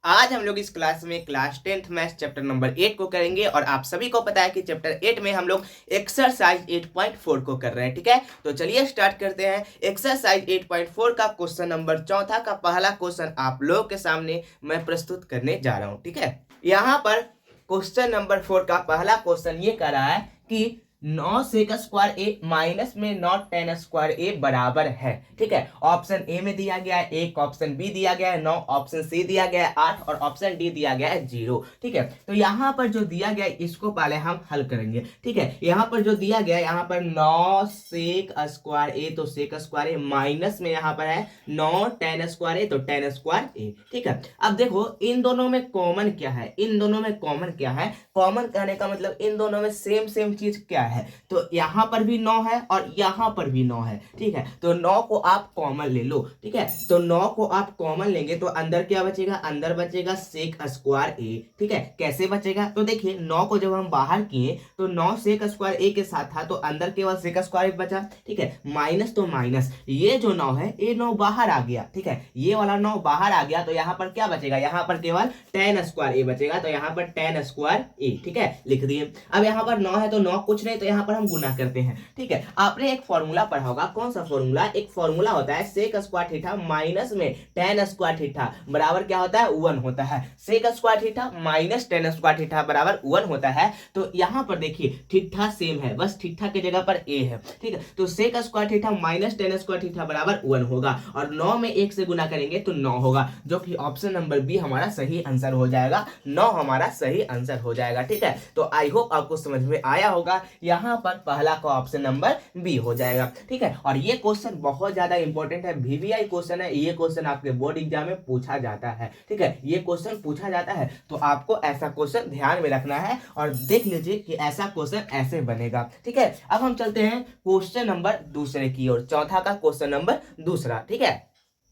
आज हम लोग इस क्लास में class 10th maths chapter number 8 को करेंगे और आप सभी को पता है कि चैप्टर 8 में हम लोग एक्सरसाइज 8.4 को कर रहे हैं। ठीक है, तो चलिए स्टार्ट करते हैं। एक्सरसाइज 8.4 का क्वेश्चन नंबर चौथा का पहला क्वेश्चन आप लोगों के सामने मैं प्रस्तुत करने जा रहा हूँ। ठीक है, यहाँ पर क्वेश्चन नंबर 4 का पहला क्वेश्चन ये कह रहा है कि 9 सेक स्क्वायर ए माइनस में नॉट 10 स्क्वायर ए बराबर है। ठीक है, ऑप्शन ए में दिया गया है 1, ऑप्शन बी दिया गया है 9, ऑप्शन सी दिया गया है 8 और ऑप्शन डी दिया गया है 0। ठीक है, तो यहाँ पर जो दिया गया है इसको पहले हम हल करेंगे। ठीक है, यहाँ पर जो दिया गया है यहाँ पर 9 सेक स्क्वायर ए, तो सेक स्क्वायर ए माइनस में यहाँ पर है 9 10 स्क्वायर ए, तो 10 स्क्वायर ए। ठीक है, अब देखो इन दोनों में कॉमन क्या है, इन दोनों में कॉमन क्या है, कॉमन कहने का मतलब इन दोनों में सेम चीज क्या है, तो यहाँ पर भी 9 है और यहाँ पर भी 9 है। ठीक है, तो 9 को आप कॉमन ले लो। ठीक है, तो 9 को आप कॉमन लेंगे तो अंदर क्या बचेगा, अंदर बचेगा सेक स्क्वायर ए। ठीक है, कैसे बचेगा, तो देखिए 9 को जब हम बाहर किए तो 9 सेक स्क्वायर ए के साथ था तो अंदर केवल सेक स्क्वायर ए बचा। ठीक है, माइनस तो माइनस, ये जो 9 है ये 9 बाहर आ गया। ठीक है, ये वाला 9 बाहर आ गया तो यहाँ पर क्या बचेगा, यहाँ पर केवल 10 स्क्वायर ए बचेगा, तो यहाँ पर 10 स्क्वायर ए। ठीक है, लिख दिए। अब यहाँ पर 9 है तो 9 कुछ नहीं, तो यहाँ पर हम गुना करते हैं। ठीक है, आपने एक फॉर्मूला पढ़ा होगा, कौन सा फॉर्मूला, एक फॉर्मूला होता है सेक स्क्वायर थीटा माइनस में 10 स्क्वायर थीटा बराबर क्या होता है, 1 होता है। Sec square theta minus 10 square theta बराबर 1 होता है। तो यहाँ पर देखिए थीटा सेम है, बस थीटा की जगह पर ए है। ठीक है, तो sec square theta minus 10 square theta बराबर 1 होगा और 9 में 1 से गुना करेंगे तो 9 होगा, जो कि ऑप्शन नंबर बी हमारा सही आंसर हो जाएगा। 9 हमारा सही आंसर हो जाएगा। ठीक है, तो आई होप आपको समझ में आया होगा। यहाँ पर पहला का ऑप्शन नंबर बी हो जाएगा। ठीक है, और ये क्वेश्चन बहुत ज्यादा इंपॉर्टेंट है, वीवीआई क्वेश्चन है, ये क्वेश्चन आपके बोर्ड एग्जाम में पूछा जाता है। ठीक है, ये क्वेश्चन पूछा जाता है तो आपको ऐसा क्वेश्चन ध्यान में रखना है और देख लीजिए कि ऐसा क्वेश्चन ऐसे बनेगा। ठीक है, अब हम चलते हैं क्वेश्चन नंबर दूसरे की ओर, चौथा का क्वेश्चन नंबर दूसरा। ठीक है,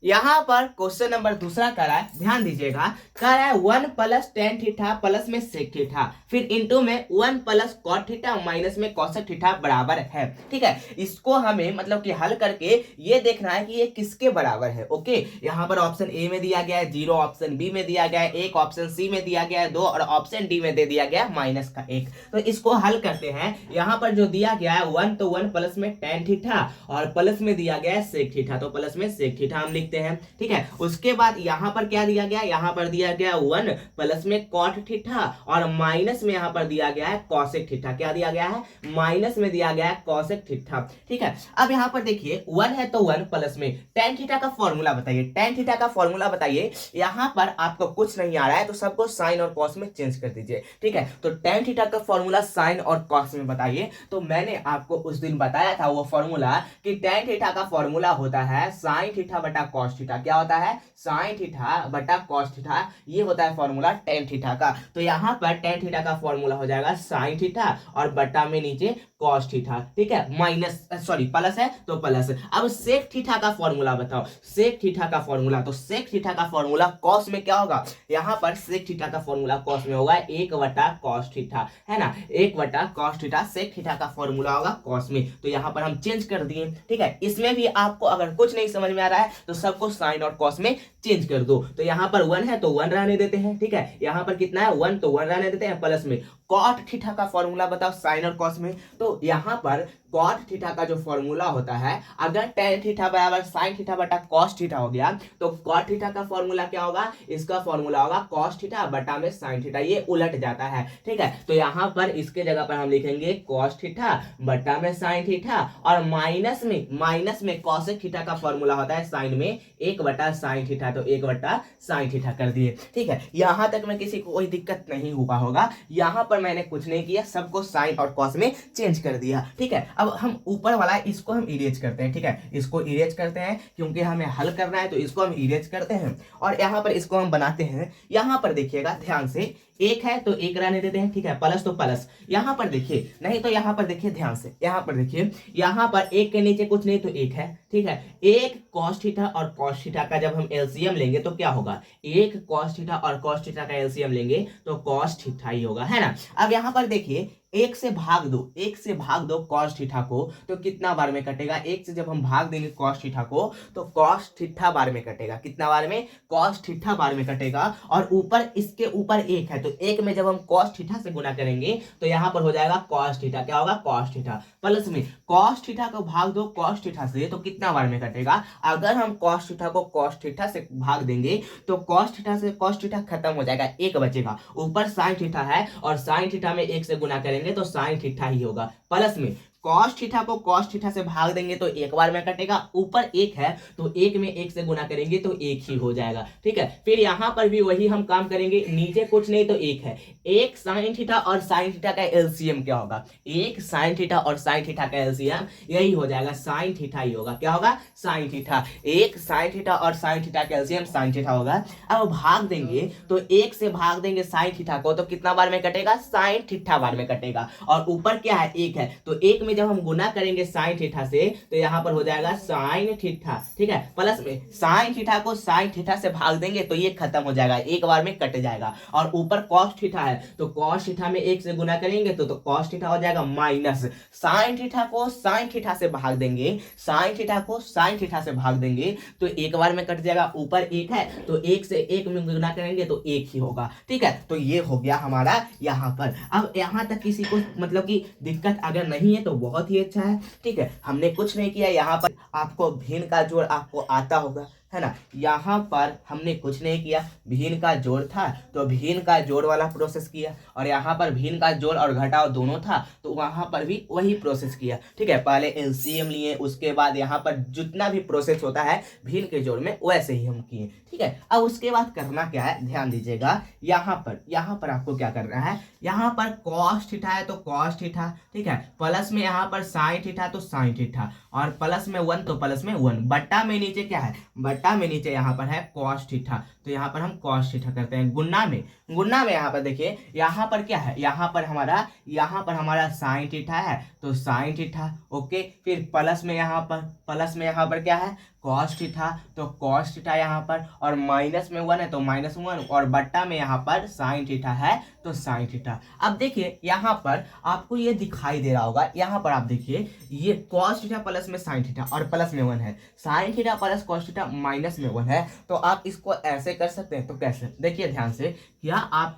यहाँ पर क्वेश्चन नंबर दूसरा कर रहा है, ध्यान दीजिएगा, कर रहा है 1 प्लस टेन थीटा प्लस में सेक थीटा, फिर इंटू में 1 प्लस कॉट थीटा माइनस में कॉसेक थीटा बराबर है। ठीक है, इसको हमें मतलब कि हल करके ये देखना है कि ये किसके बराबर है। ओके, यहाँ पर ऑप्शन ए में दिया गया है 0, ऑप्शन बी में दिया गया है 1, ऑप्शन सी में दिया गया है 2 और ऑप्शन डी में दे दिया गया है माइनस का 1। तो इसको हल करते हैं। यहाँ पर जो दिया गया है 1, तो 1 प्लस में टेन थीटा और प्लस में दिया गया है सेक थीटा, तो प्लस में सेक थीटा हम लिखते हैं। ठीक है, उसके बाद यहाँ पर क्या दिया गया, यहाँ पर दिया गया 1 प्लस में कॉट थीटा और माइनस में यहाँ पर दिया गया है कॉसेक थीटा। क्या दिया गया है, माइनस में दिया गया है कॉसेक थीटा। ठीक है, अब यहाँ पर देखिए 1 है तो 1 प्लस में टेन थीटा का फॉर्मूला बताइए, टेन थीटा का फॉर्मूला बताइए। यहाँ पर आपको कुछ नहीं आ रहा है तो सबको साइन और कॉस में चेंज कर दीजिए। ठीक है, तो टेन थीटा का फॉर्मूला साइन और कॉस में बताइए। तो मैंने आपको उस दिन बताया था वो फॉर्मूला कि टेन थीटा का फॉर्मूला होता है साइन थीटा बटा कॉस थीटा। क्या होता है, साइन थीटा बटा कॉस थीटा, ये होता है फॉर्मूला टेन थीटा का। तो यहाँ पर टेन थीटा का फॉर्मूला हो जाएगा साइन थीटा और बटा में नीचे कॉस थीटा। ठीक है, माइनस सॉरी प्लस है तो प्लस। अब सेक थीटा का फॉर्मूला बताओ, सेक थीटा का फॉर्मूला, तो सेक थीटा का फॉर्मूला कॉस में क्या होगा, यहाँ पर सेक थीटा का फॉर्मूला कॉस में होगा 1 बटा कॉस थीटा, है ना, 1 बटा कॉस थीटा सेक थीटा का फॉर्मूला होगा कॉस में। तो यहाँ पर हम चेंज कर दिए। ठीक है, इसमें भी आपको अगर कुछ नहीं समझ में आ रहा है तो सबको साइन और कॉस में चेंज कर दो। तो यहाँ पर 1 है तो 1 रहने देते हैं। ठीक है, यहाँ पर कितना है 1, तो 1 रहने देते हैं, प्लस में कॉट थीटा का फॉर्मूला बताओ साइन और कॉस में। तो यहाँ पर कॉट थीटा का जो फॉर्मूला होता है, अगर टेन थीटा बराबर साइन थीटा बटा कॉस थीटा हो गया तो कॉट थीटा का फॉर्मूला क्या होगा, इसका फॉर्मूला होगा कॉस थीटा बटा में साइन थीटा, ये उलट जाता है। ठीक है, तो यहाँ पर इसके जगह पर हम लिखेंगे कॉस थीटा बटा में साइन थीटा और माइनस में कॉसेक थीटा का फॉर्मूला होता है साइन में 1 बटा साइन थीटा, तो 1 बटा साइन थीटा कर दिए। ठीक है, यहाँ तक में किसी को कोई दिक्कत नहीं हुआ होगा। यहाँ पर मैंने कुछ नहीं किया, सबको साइन और कॉस में चेंज कर दिया। ठीक है, अब हम ऊपर वाला इसको हम इरेज करते हैं। ठीक है, इसको इरेज करते हैं क्योंकि हमें हल करना है तो इसको हम इरेज करते हैं और यहाँ पर इसको हम बनाते हैं। यहाँ पर देखिएगा ध्यान से, 1 है तो 1 रहने देते हैं। ठीक है, प्लस तो प्लस, यहाँ पर देखिए, नहीं तो यहाँ पर देखिए ध्यान से, यहाँ पर देखिए, यहाँ पर 1 के नीचे कुछ नहीं तो 1 है। ठीक है, 1 कॉस थीटा और कॉस थीटा का जब हम एलसीएम लेंगे तो क्या होगा, 1 कॉस थीटा और कॉस थीटा का एलसीएम लेंगे तो कॉस थीटा ही होगा, है ना। अब यहाँ पर देखिए एक से भाग दो, एक से भाग दो कॉस थीटा को, तो कितना बार में कटेगा? एक से जब हम भाग देंगे कॉस थीटा को तो कॉस थीटा बार में कटेगा। कितना बार में? कॉस थीटा बार में कटेगा। और ऊपर इसके ऊपर एक है, तो एक में जब हम कॉस थीटा से गुना करेंगे तो यहाँ पर हो जाएगा कॉस थीटा। क्या होगा? Cos theta. प्लस में कॉस थीटा को भाग दो कॉस थीटा से, तो कितना बार में कटेगा? अगर हम कॉस थीटा को कॉस थीटा से भाग देंगे तो कॉस थीटा से कॉस थीटा खत्म हो जाएगा, एक बचेगा। ऊपर साइन थीटा है और साइन थीटा में एक से गुना करेंगे तो साइन थीटा ही होगा। प्लस में कॉस थीटा को कॉस थीटा से भाग देंगे तो एक बार में कटेगा। ऊपर एक है तो एक में एक से गुना करेंगे तो एक ही हो जाएगा। ठीक है, फिर यहां पर भी वही हम काम करेंगे, नीचे कुछ नहीं तो एक है। एक साइन थीटा और साइन थीटा का एलसीएम क्या होगा? एक साइन थीटा और साइन थीटा का एलसीएम यही हो जाएगा, साइन थीटा ही होगा। क्या होगा? Sine theta. एक साइन थीटा और साइन थीटा का एलसीएम साइन थीटा होगा। अब भाग देंगे तो एक से भाग देंगे साइन थीटा को तो कितना बार में कटेगा? साइन थीटा बार में कटेगा। और ऊपर क्या है? एक है, तो एक में जब हम गुना करेंगे साइन थीटा से तो यहां पर हो जाएगा साइन थीटा। ठीक है, प्लस में साइन थीटा को साइन थीटा से भाग देंगे तो ये खत्म हो जाएगा, एक बार में कट जाएगा। और ऊपर कॉस थीटा है तो कॉस थीटा में एक से गुना करेंगे तो कॉस थीटा हो जाएगा माइनस साइन थीटा को साइन थीटा से भाग देंगे, साइन थीटा को साइन थीटा से भाग देंगे तो एक बार में कट जाएगा। ऊपर एक है तो एक से एक में गुना करेंगे तो एक ही होगा। ठीक है, तो ये हो गया हमारा यहाँ पर। अब यहाँ तक किसी को मतलब कि दिक्कत अगर नहीं है तो बहुत ही अच्छा है। ठीक है, हमने कुछ नहीं किया। यहाँ पर आपको भिन्न का जोड़ आपको आता होगा, है ना। यहाँ पर हमने कुछ नहीं किया, भिन्न का जोड़ था तो भिन्न का जोड़ वाला प्रोसेस किया, और यहाँ पर भिन्न का जोड़ और घटाव दोनों था तो वहाँ पर भी वही प्रोसेस किया। ठीक है, पहले एलसीएम लिए, उसके बाद यहाँ पर जितना भी प्रोसेस होता है भिन्न के जोड़ में वैसे ही हम किए। ठीक है, अब उसके बाद करना क्या है, ध्यान दीजिएगा। यहाँ पर आपको क्या करना है, यहाँ पर कॉस थीटा है तो कॉस थीटा, ठीक है, प्लस में यहाँ पर साइन थीटा तो साइन थीटा, और प्लस में 1 तो प्लस में 1, बट्टा में नीचे क्या है, बट्टा में नीचे यहाँ पर है कॉस थीटा, तो यहाँ पर हम कॉस थीटा करते हैं। गुणा में यहाँ पर देखिए, यहाँ पर क्या है, यहाँ पर हमारा साइन थीटा है तो साइन थीटा, ओके। फिर प्लस में यहाँ पर क्या है, कॉस थीटा तो कॉस थीटा यहाँ पर, और माइनस में 1 है तो माइनस 1, और बट्टा में यहाँ पर साइन थीटा है तो साइन थीटा। अब देखिए यहाँ पर आपको ये दिखाई दे रहा होगा, यहाँ पर आप देखिए ये कॉस थीटा प्लस में साइन थीटा और प्लस में 1 है, sine theta plus cos theta minus में 1 है। तो आप इसको ऐसे कर सकते हैं, तो कैसे, देखिए ध्यान से, क्या आप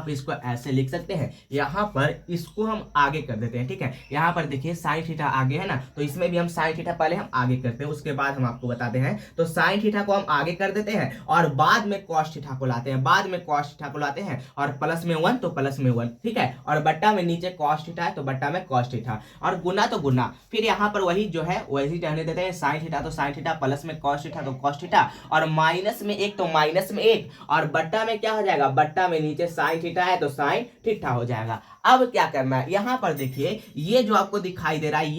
इसको ऐसे लिख सकते हैं। यहाँ पर इसको हम आगे कर देते हैं। ठीक है, यहाँ पर देखिए साइन थीटा आगे है ना, तो इसमें भी हम साइन थीटा पहले हम आगे करते हैं, उसके बाद हम आपको बताते हैं। तो साइन थीटा को हम आगे कर देते हैं और बाद में कॉस थीटा को लाते हैं, और प्लस में 1 तो प्लस में 1, ठीक है, और बट्टा में नीचे कॉस थीटा है तो बट्टा में कॉस थीटा, और गुना तो गुना। फिर यहाँ पर वही जो है वही रहने देते हैं, साइन थीटा तो साइन थीटा, प्लस में कॉस थीटा तो कॉस थीटा, और माइनस में 1 तो माइनस में 1, और बट्टा में क्या हो जाएगा, बट्टा में नीचे साइन थीटा है तो साइन थीटा हो जाएगा। अब क्या करना है, यहाँ पर देखिए ये जो आपको दिखाई दे रहा है,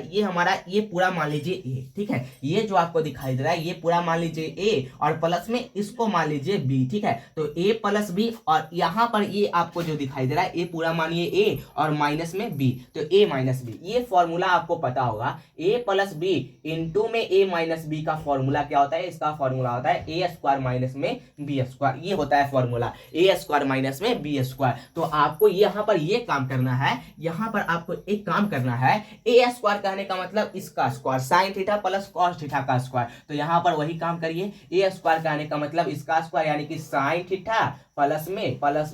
ये हमारा, ये पूरा मान लीजिए ए, ठीक है, ये जो आपको दिखाई दे रहा है ये पूरा मान लीजिए ए, और प्लस में इसको मान लीजिए बी। ठीक है, तो ए प्लस बी, और यहाँ पर ये आपको जो दिखाई दे रहा है ये पूरा मानिए ए और माइनस में बी, तो ए माइनस बी। ये फॉर्मूला आपको पता होगा, ए प्लस बी इंटू में ए माइनस बी का फॉर्मूला क्या होता है, इसका फॉर्मूला होता है ए स्क्वायर माइनस में बी स्क्वायर। ये होता है फॉर्मूला, ए स्क्वायर माइनस में बी स्क्वायर। तो आपको यहाँ पर ये काम करना है, यहाँ पर आपको एक काम करना है, ए स्क्वायर कहने का मतलब इसका square, sine theta plus cos theta का स्क्वायर, तो यहाँ पर वही काम करिए। ए स्क्वायर कहने का मतलब इसका स्क्वायर यानी कि साइन थीटा प्लस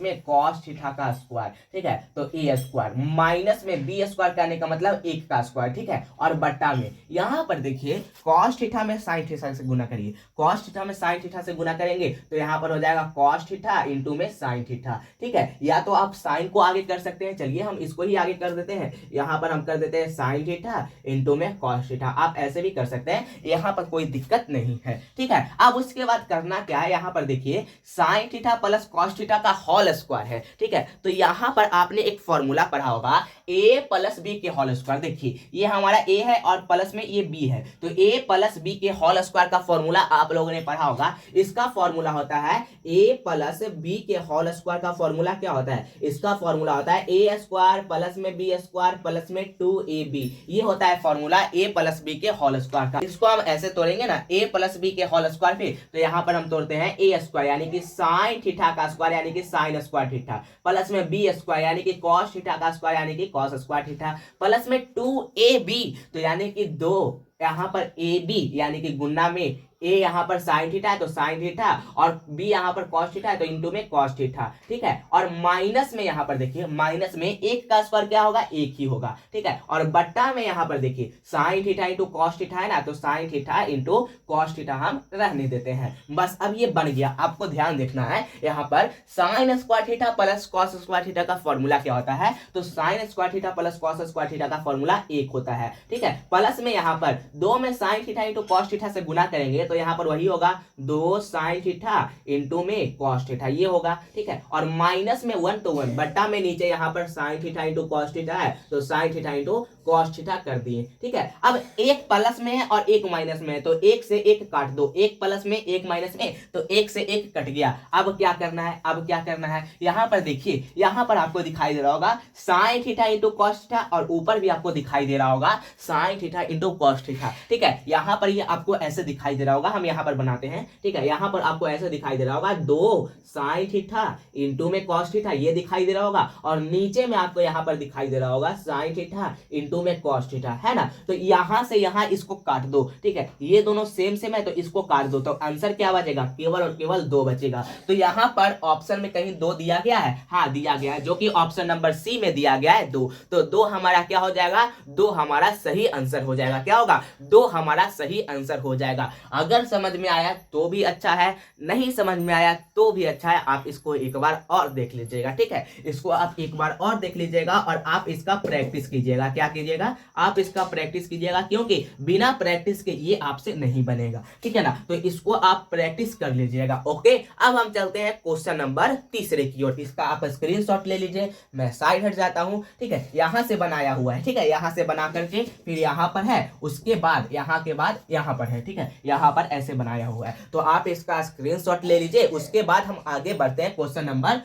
में कॉस थीटा का स्क्वायर, ठीक है, तो ए स्क्वायर, माइनस में बी स्क्वायर कहने का मतलब 1 का स्क्वायर, ठीक है, और बट्टा में यहाँ पर देखिए कॉस थीटा में साइन थीटा से गुना करिए, कॉस थीटा में साइन थीटा से गुना करेंगे तो यहाँ पर हो जाएगा कॉस थीटा इंटू में साइन थीटा। ठीक है, या तो आप साइन को आगे कर सकते हैं, चलिए हम इसको ही आगे कर देते हैं, यहाँ पर हम कर देते हैं साइन थीटा इंटू में कॉस थीटा, आप ऐसे भी कर सकते हैं, यहाँ पर कोई दिक्कत नहीं है। ठीक है, अब उसके बाद करना क्या है, यहाँ पर देखिए sine theta plus cos theta का होल स्क्वायर है। ठीक है, तो यहाँ पर आपने एक फॉर्मूला पढ़ा होगा a प्लस बी के होल स्क्वायर। देखिए ये हमारा a है और प्लस में ये b है, तो a प्लस बी के होल स्क्वायर का फॉर्मूला आप लोगों ने पढ़ा होगा। इसका फॉर्मूला होता है a प्लस बी के होल स्क्वायर का फॉर्मूला क्या होता है, इसका फॉर्मूला होता है a स्क्वायर प्लस में b स्क्वायर प्लस में 2ab। ये होता है फॉर्मूला a प्लस बी के होल स्क्वायर का। इसको हम ऐसे तोड़ेंगे ना, a प्लस बी के होल स्क्वायर पे, तो यहाँ पर हम तोड़ते हैं a स्क्वायर यानी कि साइन थीटा का का स्क्वायर यानी कि साइन स्क्वायर थीटा, प्लस में बी स्क्वायर यानी कि कॉस थीटा का स्क्वायर यानी कि कॉस स्क्वायर थीटा, प्लस में 2ab तो यानी कि दो यहाँ पर ए बी यानी कि गुना में ए यहाँ पर साइन थीटा है तो साइन थीटा और बी यहाँ पर कॉस थीटा है तो इनटू में कॉस थीटा, ठीक है। और माइनस में यहाँ पर देखिए माइनस में एक का स्क्वायर क्या होगा, एक ही होगा, ठीक है। और बट्टा में यहाँ पर देखिए sine theta into cos theta है ना, तो sine theta into cos theta हम रहने देते हैं। बस अब ये बन गया। आपको ध्यान देखना है यहाँ पर sine square theta plus cos square theta का फॉर्मूला क्या होता है, तो sine square theta plus cos square theta का फॉर्मूला एक होता है, ठीक है। प्लस में यहाँ पर दो में sine theta into cos theta से गुना करेंगे तो यहाँ पर वही होगा दो साइन थीटा इंटू में कॉस थीटा, ये होगा, ठीक है। और माइनस में 1 तो 1 बट्टा में नीचे यहाँ पर sine theta into cos theta है तो sine theta into cos theta कर दिए, ठीक है। अब एक प्लस में है और एक माइनस में है तो एक से एक काट दो, एक प्लस में एक माइनस में तो एक से एक कट गया। अब क्या करना है, अब क्या करना है, यहाँ पर देखिए यहाँ पर आपको दिखाई दे रहा होगा sine theta into cos theta और ऊपर भी आपको दिखाई दे रहा होगा sine theta into cos theta, ठीक है। यहाँ पर ये आपको ऐसे दिखाई दे रहा होगा, हम यहाँ पर बनाते हैं, ठीक है। यहाँ पर आपको ऐसे दिखाई दे रहा होगा दो साइन थीटा इंटू में कॉस थीटा ये दिखाई दे रहा होगा और नीचे में आपको यहाँ पर दिखाई दे रहा होगा साइन थीटा इंटू में कॉस थीटा, है ना। तो यहाँ से यहाँ इसको काट दो, ठीक है। ये दोनों सेम सेम है तो इसको काट दो तो आंसर क्या बचेगा, केवल और केवल 2 बचेगा। तो यहाँ पर ऑप्शन में कहीं 2 दिया गया है, हाँ दिया गया है, जो कि ऑप्शन नंबर सी में दिया गया है 2। तो 2 हमारा क्या हो जाएगा, 2 हमारा सही आंसर हो जाएगा। क्या होगा, 2 हमारा सही आंसर हो जाएगा। अगर समझ में आया तो भी अच्छा है, नहीं समझ में आया तो भी अच्छा है। आप इसको एक बार और देख लीजिएगा, ठीक है। इसको आप एक बार और देख लीजिएगा और आप इसका प्रैक्टिस कीजिएगा। क्या कीजिएगा, आप इसका प्रैक्टिस कीजिएगा, क्योंकि बिना प्रैक्टिस के ये आपसे नहीं बनेगा, ठीक है ना। तो इसको आप प्रैक्टिस कर लीजिएगा। ओके, अब हम चलते हैं क्वेश्चन नंबर तीसरे की ओर। इसका आप स्क्रीनशॉट ले लीजिए, मैं साइड हट जाता हूं, ठीक है। यहां से बनाया हुआ है, ठीक है, यहां से बना करके फिर यहां पर है, उसके बाद यहां के बाद यहां पर है, ठीक है। यहां पर ऐसे बनाया हुआ है तो आप इसका स्क्रीनशॉट ले लीजिए। उसके बाद हम आगे बढ़ते हैं क्वेश्चन नंबर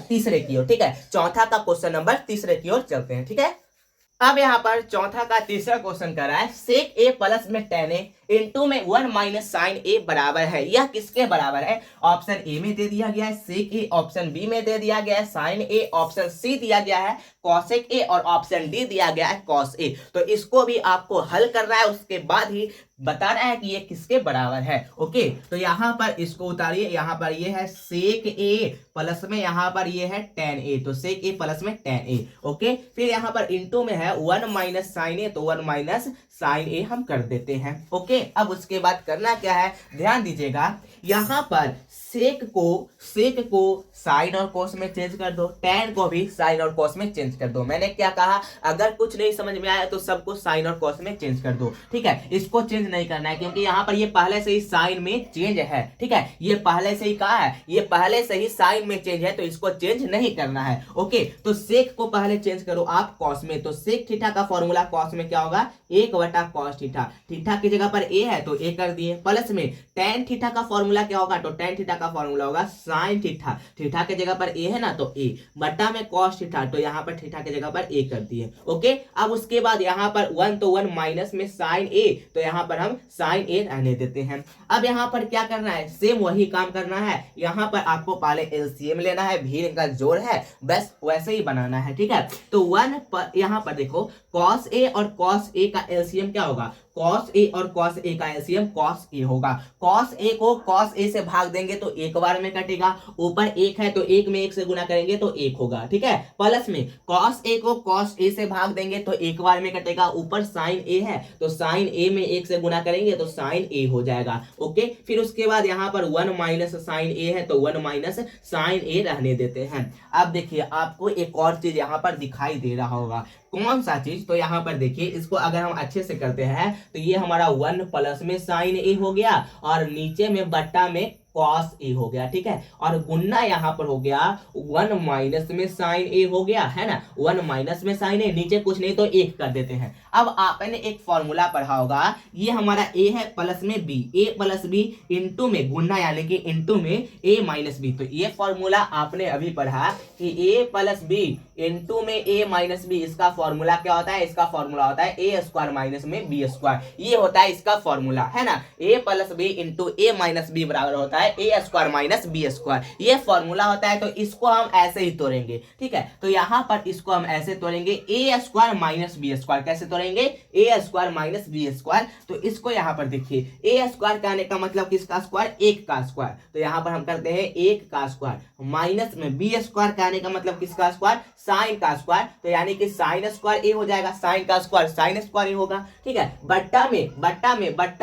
तीसरे की ओर, ठीक है। चौथा का क्वेश्चन नंबर तीसरे की ओर चलते हैं, ठीक है। अब यहाँ पर चौथा का तीसरा क्वेश्चन कर रहा है सेक ए प्लस में tan ए इंटू में 1 माइनस साइन ए बराबर है। यह किसके बराबर है, ऑप्शन ए में दे दिया गया है सेक ए, ऑप्शन बी में दे दिया गया है साइन ए, ऑप्शन सी दिया गया है कॉसेक ए और ऑप्शन डी दिया गया है कॉस ए। तो इसको भी आपको हल करना है, उसके बाद ही बताना है कि ये किसके बराबर है। ओके, तो यहाँ पर इसको उतारिए, यहाँ पर ये है सेक ए प्लस में यहाँ पर ये है tan ए, तो सेक ए प्लस में tan ए। ओके, फिर यहाँ पर इंटू में है 1 माइनस साइन ए, तो 1 माइनस साइन ए हम कर देते हैं। ओके, अब उसके बाद करना क्या है, ध्यान दीजिएगा, यहाँ पर सेक को साइन और कोस में चेंज कर दो, tan को भी साइन और कोस में चेंज कर दो। मैंने क्या कहा, अगर कुछ नहीं समझ में आया तो सबको साइन और कोस में चेंज कर दो, ठीक है। इसको चेंज नहीं करना है क्योंकि यहाँ पर ये पहले से ही साइन में चेंज है, ठीक है। ये पहले से ही कहा है, ये पहले से ही साइन में चेंज है तो इसको चेंज नहीं करना है। ओके, तो सेक को पहले चेंज करो आप कॉस में, तो सेक थीटा का फॉर्मूला कॉस में क्या होगा, 1/cos थीटा। थीटा की जगह पर ए है तो ए कर दिए, प्लस में tan थीटा का फॉर्मूला क्या होगा, तो tan थीटा का फॉर्मूला होगा sin थीटा। थीटा की जगह पर ए है ना तो ए, बट्टा में cos थीटा, तो यहाँ पर थीटा की जगह पर ए कर दिए। ओके, अब उसके बाद यहाँ पर 1 तो 1 माइनस में sin ए, तो यहाँ पर हम sin ए रहने देते हैं। अब यहाँ पर क्या करना है, सेम वही काम करना है। यहाँ पर आपको पहले एलसीएम लेना है, भी इनका जोड़ है, बस वैसे ही बनाना है, ठीक है। तो 1 पर यहाँ पर देखो cos ए और cos ए का एलसीएम क्या होगा, cos ए और cos ए का एलसीएम cos ए होगा। cos ए को cos ए से भाग देंगे तो एक बार में कटेगा, ऊपर 1 है तो 1 में 1 से गुना करेंगे तो 1 होगा, ठीक है। प्लस में cos ए को cos ए से भाग देंगे तो एक बार में कटेगा, ऊपर sin ए है तो sin ए में 1 से गुना करेंगे तो sin ए हो जाएगा। ओके, फिर उसके बाद यहाँ पर 1 माइनस sin ए है तो 1 माइनस sin ए रहने देते हैं। अब देखिए आपको एक और चीज यहाँ पर दिखाई दे रहा होगा, कौन सा चीज, तो यहाँ पर देखिए इसको अगर हम अच्छे से करते हैं तो ये हमारा 1 प्लस में साइन ए हो गया और नीचे में बट्टा में cos ए हो गया, ठीक है। और गुन्ना यहाँ पर हो गया 1 माइनस में साइन ए हो गया, है ना, 1 माइनस में साइन ए, नीचे कुछ नहीं तो 1 कर देते हैं। अब आपने एक फॉर्मूला पढ़ा होगा, ये हमारा a है प्लस में b, a plus b into में गुन्ना यानी कि इंटू में a माइनस बी। तो ये फॉर्मूला आपने अभी पढ़ा कि a प्लस बी इंटू में a माइनस बी, इसका फॉर्मूला क्या होता है, इसका फॉर्मूला होता है a स्क्वायर माइनस में b स्क्वायर, ये होता है इसका फॉर्मूला, है ना। a plus b into a minus b बराबर होता है है a square minus b square, ये फॉर्मूला होता है। तो इसको हम ऐसे ही तोड़ेंगे, ठीक है। तो यहाँ पर इसको हम ऐसे तोड़ेंगे ए स्क्वायर माइनस बी स्क्वायर। कैसे तोड़ेंगे? ए स्क्वायर माइनस बी स्क्वायर। तो इसको यहाँ पर देखिए ए स्क्वायर का आने का मतलब किसका स्क्वायर? एक का स्क्वायर। तो यहाँ पर हम करते हैं एक का स्क्वायर माइनस में बी स्क्वायर का आने का मतलब किसका स्क्वायर? साइन का स्क्वायर। तो यानी कि साइन स्क्वायर ए हो जाएगा, साइन का स्क्वायर साइन स्क्वायर ए होगा, ठीक है। बट्टा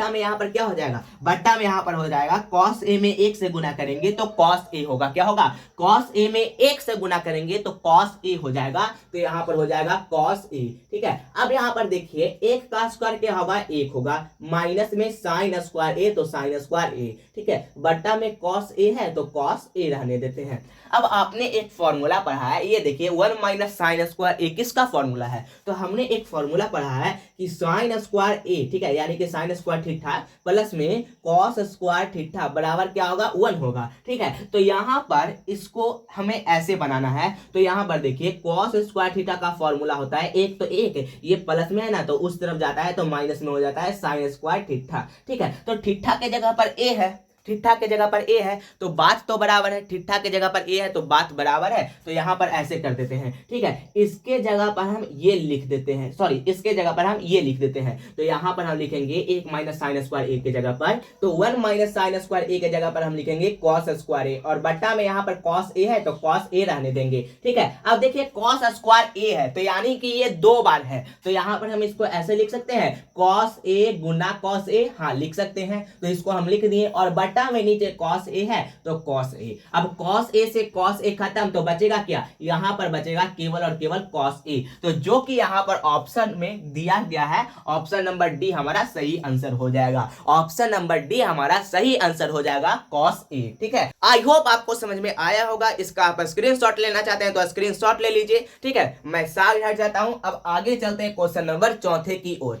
में यहाँ पर क्या हो जाएगा? बट्टा में यहाँ पर हो जाएगा कॉस ए में एक से गुना करेंगे तो कॉस ए होगा। क्या होगा? कॉस ए में एक से गुना करेंगे तो कॉस ए हो जाएगा। तो यहाँ पर हो जाएगा कॉस ए, ठीक है। अब यहाँ पर देखिए एक का स्क्वायर क्या होगा? एक होगा, माइनस में साइन स्क्वायर ए तो साइन स्क्वायर ए, ठीक है। बट्टा में कॉस ए है तो कॉस ए रहने देते हैं। अब आपने एक फॉर्मूला पढ़ा है, ये देखिए 1 माइनस साइन स्क्वायर ए किसका फॉर्मूला है? तो हमने एक फॉर्मूला पढ़ा है कि साइन स्क्वायर ए, ठीक है, यानी कि साइन स्क्वायर थीटा प्लस में कॉस स्क्वायर थीटा बराबर क्या होगा? 1 होगा, ठीक है। तो यहाँ पर इसको हमें ऐसे बनाना है। तो यहाँ पर देखिए कॉस स्क्वायर थीटा का फॉर्मूला होता है एक, तो एक ये प्लस में है ना, तो उस तरफ जाता है तो माइनस में हो जाता है साइन स्क्वायर थीटा, ठीक है। तो थीटा के जगह पर ए है, थीटा के जगह पर ए है तो बात तो बराबर है, थीटा के जगह पर ए है तो बात बराबर है। तो यहाँ पर ऐसे कर देते हैं, ठीक है। इसके जगह पर हम ये लिख देते हैं, सॉरी इसके जगह पर हम ये लिख देते हैं। तो यहाँ पर हम लिखेंगे एक माइनस साइन स्क्वायर ए के जगह पर, तो 1 माइनस साइन स्क्वायर ए के जगह पर हम लिखेंगे कॉस स्क्वायर ए, और बट्टा में यहाँ पर कॉस ए है तो कॉस ए रहने देंगे, ठीक है। अब देखिए कॉस स्क्वायर ए है तो यानी कि ये 2 बार है, तो यहाँ पर हम इसको ऐसे लिख सकते हैं cos A Guna cos A, हाँ लिख सकते हैं। तो इसको हम लिख दिए, और बट्टा में नीचे cos a है तो cos a। अब cos a से cos a खत्म तो बचेगा क्या? यहां पर बचेगा केवल और केवल cos a। तो जो कि यहां पर ऑप्शन में दिया गया है, ऑप्शन नंबर डी हमारा सही आंसर हो जाएगा। ऑप्शन नंबर डी हमारा सही आंसर हो जाएगा cos a, ठीक है। आई होप आपको समझ में आया होगा। इसका आप स्क्रीनशॉट लेना चाहते हैं तो स्क्रीनशॉट ले लीजिए, ठीक है। मैं साथ हट जाता हूं। अब आगे चलते हैं क्वेश्चन नंबर चौथे की ओर।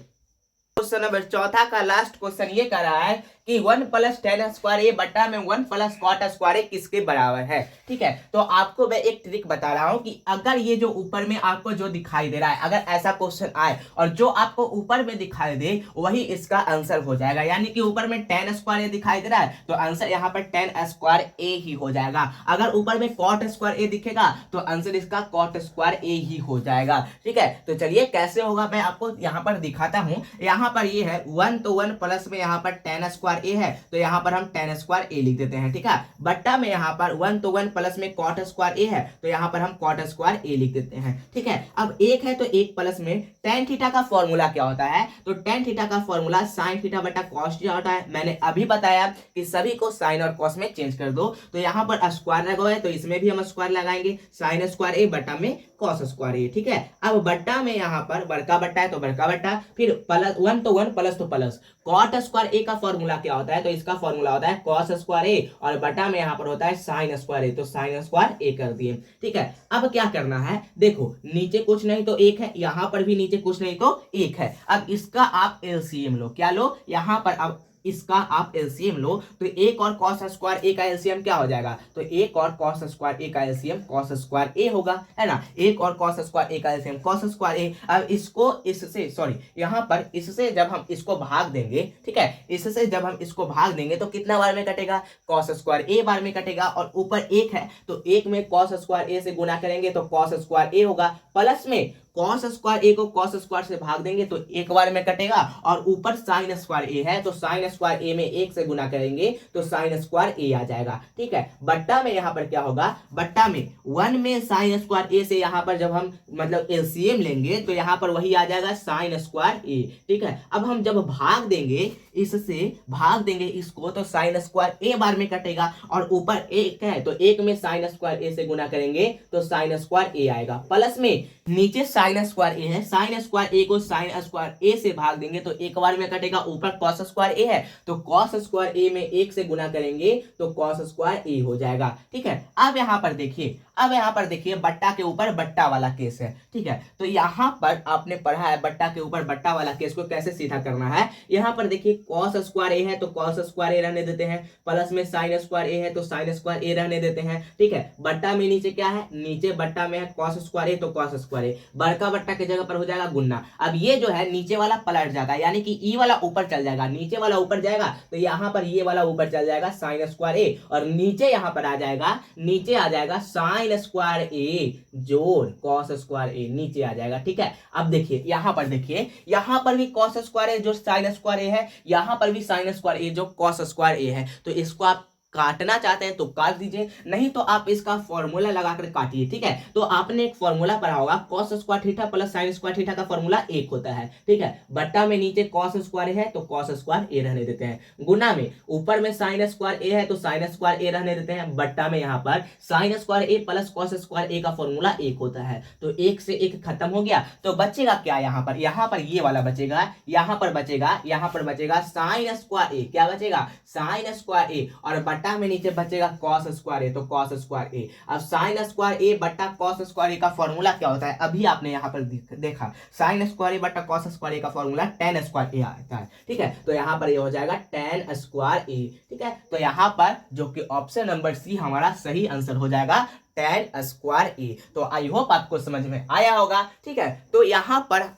क्वेश्चन नंबर चौथा का लास्ट क्वेश्चन ये कर रहा है कि 1 प्लस टेन स्क्वायर ए बट्टा में 1 प्लस कॉट स्क्वायर ए किसके बराबर है, ठीक है। तो आपको मैं एक ट्रिक बता रहा हूं कि अगर ये जो ऊपर में आपको जो दिखाई दे रहा है, अगर ऐसा क्वेश्चन आए और जो आपको ऊपर में दिखाई दे वही इसका आंसर हो जाएगा। यानी कि ऊपर में टेन स्क्वायर ए दिखाई दे रहा है तो आंसर यहाँ पर टेन स्क्वायर ए ही हो जाएगा। अगर ऊपर में कॉट स्क्वायर ए दिखेगा तो आंसर इसका कॉट स्क्वायर ए ही हो जाएगा, ठीक है। तो चलिए कैसे होगा मैं आपको यहाँ पर दिखाता हूँ। यहाँ पर ये है 1 तो 1 प्लस में यहाँ पर टेन स्क्वायर ए है तो यहाँ पर हम टेन स्क्वायर ए लिख देते हैं, ठीक है। बट्टा में यहाँ पर 1 तो 1 प्लस में कॉट स्क्वायर ए है तो यहाँ पर हम कॉट स्क्वायर ए लिख देते हैं, ठीक है। अब एक है तो एक प्लस में टेन थीटा का फॉर्मूला क्या होता है? तो टेन थीटा का फॉर्मूला साइन थीटा बटा कॉस थीटा होता है। मैंने अभी बताया कि सभी को साइन और कॉस में चेंज कर दो। तो यहाँ पर स्क्वायर लगा हुआ है तो इसमें भी हम स्क्वायर लगाएंगे, साइन स्क्वायर ए बटा में कॉस स्क्वायर ए, ठीक है। अब बट्टा में यहाँ पर बड़का बट्टा है तो बड़का बट्टा, फिर प्लस 1 तो 1 प्लस तो प्लस कॉट स्क्वायर ए का फॉर्मूला क्या होता है? तो इसका फॉर्मूला होता है कॉस स्क्वायर ए, और बटा में यहाँ पर होता है साइन स्क्वायर ए, तो साइन स्क्वायर ए कर दिए, ठीक है। अब क्या करना है? देखो नीचे कुछ नहीं तो एक है, यहाँ पर भी नीचे कुछ नहीं तो एक है। अब इसका आप एलसीएम लो, क्या लो? यहाँ पर अब इसका आप एलसीएम लो तो एक और कॉस स्क्वायर ए का एलसीएम क्या हो जाएगा? तो एक और कॉस स्क्वायर ए का एलसीएम कॉस स्क्वायर ए होगा, है ना। एक और कॉस स्क्वायर ए का एलसीएम कॉस स्क्वायर ए। अब इसको इससे सॉरी यहाँ पर इससे जब हम इसको भाग देंगे, ठीक है, इससे जब हम इसको भाग देंगे तो कितना बार में कटेगा? कॉस स्क्वायर ए बार में कटेगा। और ऊपर एक है तो एक में कॉस स्क्वायर ए से गुना करेंगे तो कॉस स्क्वायर ए होगा, प्लस में कॉस स्क्वायर ए को कॉस स्क्वायर से भाग देंगे तो एक बार में कटेगा। और ऊपर साइन स्क्वायर ए है तो साइन स्क्वायर ए में एक से गुना करेंगे तो साइन स्क्वायर ए आ जाएगा, ठीक है। बट्टा में यहाँ पर क्या होगा? बट्टा में 1 में साइन स्क्वायर ए से यहाँ पर जब हम मतलब एलसीएम लेंगे तो यहाँ पर वही आ जाएगा साइन स्क्वायर ए, ठीक है। अब हम जब भाग देंगे, इससे भाग देंगे इसको तो साइन स्क्वायर ए बार में कटेगा। और ऊपर एक है तो एक में साइन स्क्वायर ए से गुना करेंगे तो साइन स्क्वायर ए आएगा, प्लस में नीचे साइन स्क्वायर ए है, साइन स्क्वायर ए को साइन स्क्वायर ए से भाग देंगे तो एक बार में कटेगा। ऊपर कॉस स्क्वायर ए है तो कॉस स्क्वायर ए में एक से गुना करेंगे तो कॉस स्क्वायर ए हो जाएगा, ठीक है। अब यहाँ पर देखिए, अब यहाँ पर देखिए बट्टा के ऊपर बट्टा वाला केस है, ठीक है। तो यहाँ पर आपने पढ़ा है बट्टा के ऊपर बट्टा वाला केस को कैसे सीधा करना है। यहाँ पर देखिए कॉस स्क्वायर ए है तो कॉस स्क्वायर ए रहने देते हैं, प्लस में साइन स्क्वायर ए है तो साइन स्क्वायर ए रहने देते हैं, ठीक है। बट्टा में नीचे क्या है? नीचे बट्टा में है कॉस स्क्वायर ए तो कॉस स्क्वायर ए, बड़का बट्टा की जगह पर हो जाएगा गुन्ना। अब ये जो है नीचे वाला पलट जाएगा, यानी कि ई वाला ऊपर चल जाएगा, नीचे वाला ऊपर जाएगा तो यहाँ पर ये वाला ऊपर चल जाएगा साइन स्क्वायर ए, और नीचे यहाँ पर आ जाएगा, नीचे आ जाएगा साइन स्क्वायर ए जोड़ कॉस स्क्वायर ए, नीचे आ जाएगा। ठीक है, अब देखिए यहाँ पर, देखिए यहाँ पर भी कॉस स्क्वायर ए जो साइन स्क्वायर ए है, यहाँ पर भी साइन स्क्वायर ए जो कॉस स्क्वायर ए है। तो इसको आप काटना चाहते हैं तो काट दीजिए, नहीं तो आप इसका फॉर्मूला लगाकर काटिए। ठीक है, तो आपने एक फॉर्मूला पढ़ा होगा, cos square theta plus sine square theta का फॉर्मूला एक होता है। ठीक है, बट्टा में नीचे कॉस स्क्वायर है तो कॉस स्क्वायर ए रहने देते हैं, गुना में ऊपर में साइन स्क्वायर ए है तो साइन स्क्वायर ए रहने देते हैं, बट्टा में यहाँ पर साइन स्क्वायर ए प्लस कॉस स्क्वायर ए का फॉर्मूला एक होता है। तो एक से एक खत्म हो गया, तो बचेगा क्या यहाँ पर, यहाँ पर ये वाला बचेगा, यहाँ पर बचेगा, यहाँ पर बचेगा साइन स्क्वायर ए, क्या बचेगा साइन स्क्वायर ए, और बट्टा में नीचे बचेगा कॉस स्क्वायर ए तो कॉस स्क्वायर ए। अब साइन स्क्वायर ए बट्टा कॉस स्क्वायर ए का फॉर्मूला क्या होता है, अभी आपने यहाँ पर देखा, साइन स्क्वायर ए बट्टा कॉस स्क्वायर ए का फॉर्मूला tan स्क्वायर ए आता है। ठीक है, तो यहाँ पर ये हो जाएगा tan स्क्वायर ए। ठीक है, तो यहाँ पर जो कि ऑप्शन नंबर सी हमारा सही आंसर हो जाएगा tan स्क्वायर ए। तो आई होप आपको समझ में आया होगा। ठीक है, तो यहाँ पर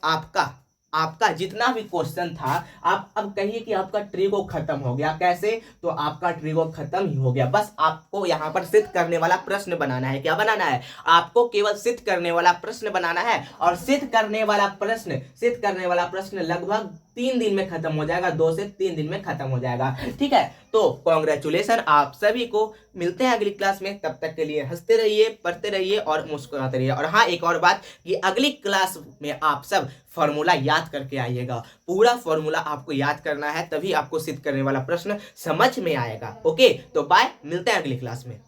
आपका जितना भी क्वेश्चन था, आप अब कहिए कि आपका ट्रिगो खत्म हो गया। कैसे, तो आपका ट्रिगो खत्म ही हो गया। बस आपको यहाँ पर सिद्ध करने वाला प्रश्न बनाना है। क्या बनाना है, आपको केवल सिद्ध करने वाला प्रश्न बनाना है, और सिद्ध करने वाला प्रश्न लगभग 3 दिन में खत्म हो जाएगा, 2 से 3 दिन में खत्म हो जाएगा। ठीक है, तो कॉन्ग्रेचुलेसन आप सभी को, मिलते हैं अगली क्लास में। तब तक के लिए हंसते रहिए, पढ़ते रहिए और मुस्कुराते रहिए। और हाँ, एक और बात कि अगली क्लास में आप सब फॉर्मूला याद करके आइएगा, पूरा फॉर्मूला आपको याद करना है, तभी आपको सिद्ध करने वाला प्रश्न समझ में आएगा। ओके, तो बाय, मिलते हैं अगली क्लास में।